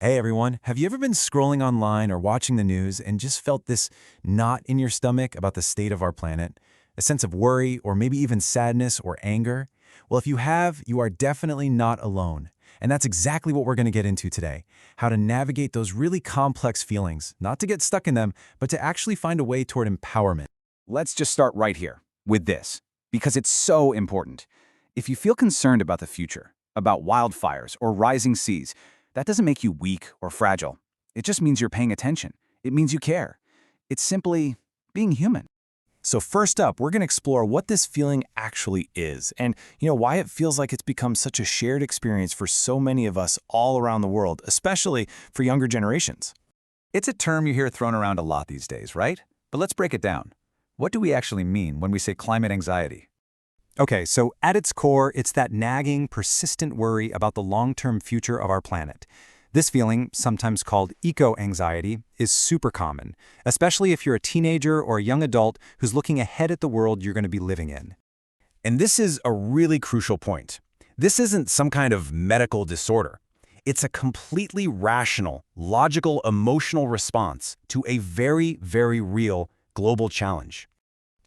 Hey everyone, have you ever been scrolling online or watching the news and just felt this knot in your stomach about the state of our planet? A sense of worry or maybe even sadness or anger? Well, if you have, you are definitely not alone. And that's exactly what we're going to get into today. How to navigate those really complex feelings, not to get stuck in them, but to actually find a way toward empowerment. Let's just start right here with this, because it's so important. If you feel concerned about the future, about wildfires or rising seas, that doesn't make you weak or fragile. It just means you're paying attention. It means you care. It's simply being human. So first up, we're going to explore what this feeling actually is and, why it feels like it's become such a shared experience for so many of us all around the world, especially for younger generations. It's a term you hear thrown around a lot these days, right? But let's break it down. What do we actually mean when we say climate anxiety? Okay, so at its core, it's that nagging, persistent worry about the long-term future of our planet. This feeling, sometimes called EcoAnxiety, is super common, especially if you're a teenager or a young adult who's looking ahead at the world you're going to be living in. And this is a really crucial point. This isn't some kind of medical disorder. It's a completely rational, logical, emotional response to a very, very real global challenge.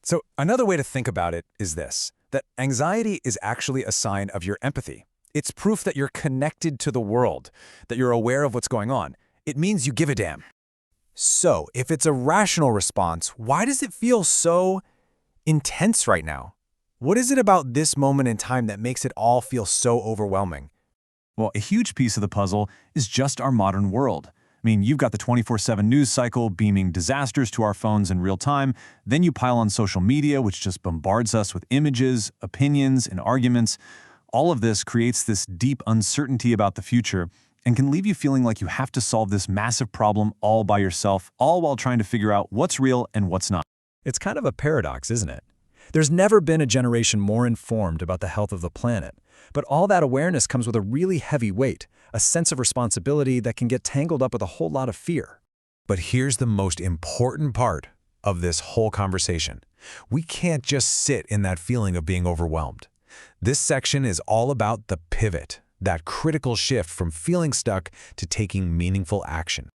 So another way to think about it is this, that anxiety is actually a sign of your empathy. It's proof that you're connected to the world, that you're aware of what's going on. It means you give a damn. So, if it's a rational response, why does it feel so intense right now? What is it about this moment in time that makes it all feel so overwhelming? Well, a huge piece of the puzzle is just our modern world. I mean, you've got the 24/7 news cycle beaming disasters to our phones in real time. Then you pile on social media, which just bombards us with images, opinions, and arguments. All of this creates this deep uncertainty about the future and can leave you feeling like you have to solve this massive problem all by yourself, all while trying to figure out what's real and what's not. It's kind of a paradox, isn't it? There's never been a generation more informed about the health of the planet, but all that awareness comes with a really heavy weight, a sense of responsibility that can get tangled up with a whole lot of fear. But here's the most important part of this whole conversation. We can't just sit in that feeling of being overwhelmed. This section is all about the pivot, that critical shift from feeling stuck to taking meaningful action.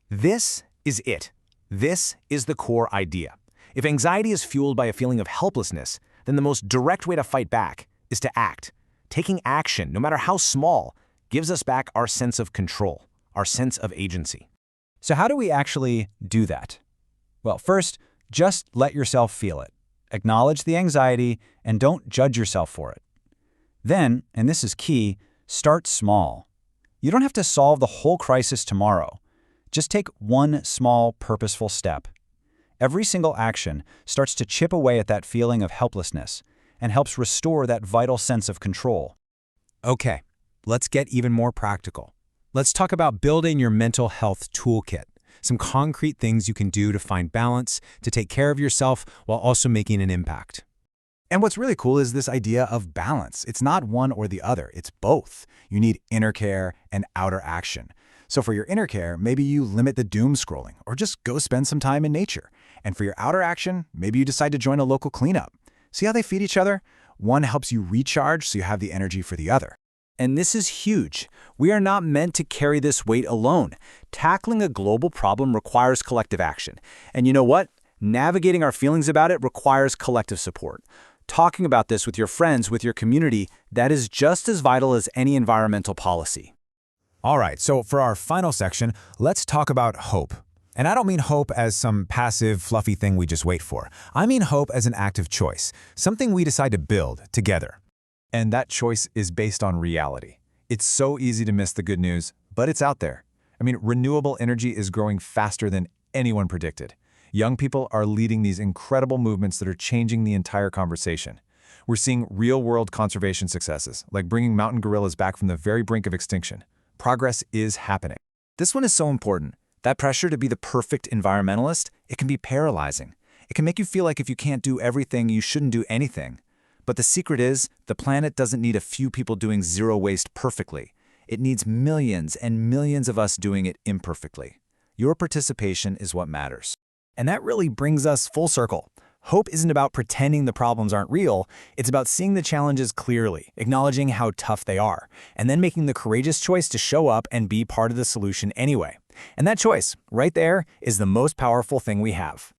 This is it. This is the core idea. If anxiety is fueled by a feeling of helplessness, then the most direct way to fight back is to act. Taking action, no matter how small, gives us back our sense of control, our sense of agency. So how do we actually do that? Well, first, just let yourself feel it. Acknowledge the anxiety and don't judge yourself for it. Then, and this is key, start small. You don't have to solve the whole crisis tomorrow. Just take one small, purposeful step. Every single action starts to chip away at that feeling of helplessness and helps restore that vital sense of control. Okay, let's get even more practical. Let's talk about building your mental health toolkit. Some concrete things you can do to find balance, to take care of yourself while also making an impact. And what's really cool is this idea of balance. It's not one or the other, it's both. You need inner care and outer action. So for your inner care, maybe you limit the doom scrolling or just go spend some time in nature. And for your outer action, maybe you decide to join a local cleanup. See how they feed each other? One helps you recharge so you have the energy for the other. And this is huge. We are not meant to carry this weight alone. Tackling a global problem requires collective action. And you know what? Navigating our feelings about it requires collective support. Talking about this with your friends, with your community, that is just as vital as any environmental policy. All right, so for our final section, let's talk about hope. And I don't mean hope as some passive, fluffy thing we just wait for. I mean hope as an active choice, something we decide to build together. And that choice is based on reality. It's so easy to miss the good news, but it's out there. I mean, renewable energy is growing faster than anyone predicted. Young people are leading these incredible movements that are changing the entire conversation. We're seeing real-world conservation successes, like bringing mountain gorillas back from the very brink of extinction. Progress is happening. This one is so important. That pressure to be the perfect environmentalist, it can be paralyzing. It can make you feel like if you can't do everything, you shouldn't do anything. But the secret is, the planet doesn't need a few people doing zero waste perfectly. It needs millions and millions of us doing it imperfectly. Your participation is what matters. And that really brings us full circle. Hope isn't about pretending the problems aren't real, it's about seeing the challenges clearly, acknowledging how tough they are, and then making the courageous choice to show up and be part of the solution anyway. And that choice, right there, is the most powerful thing we have.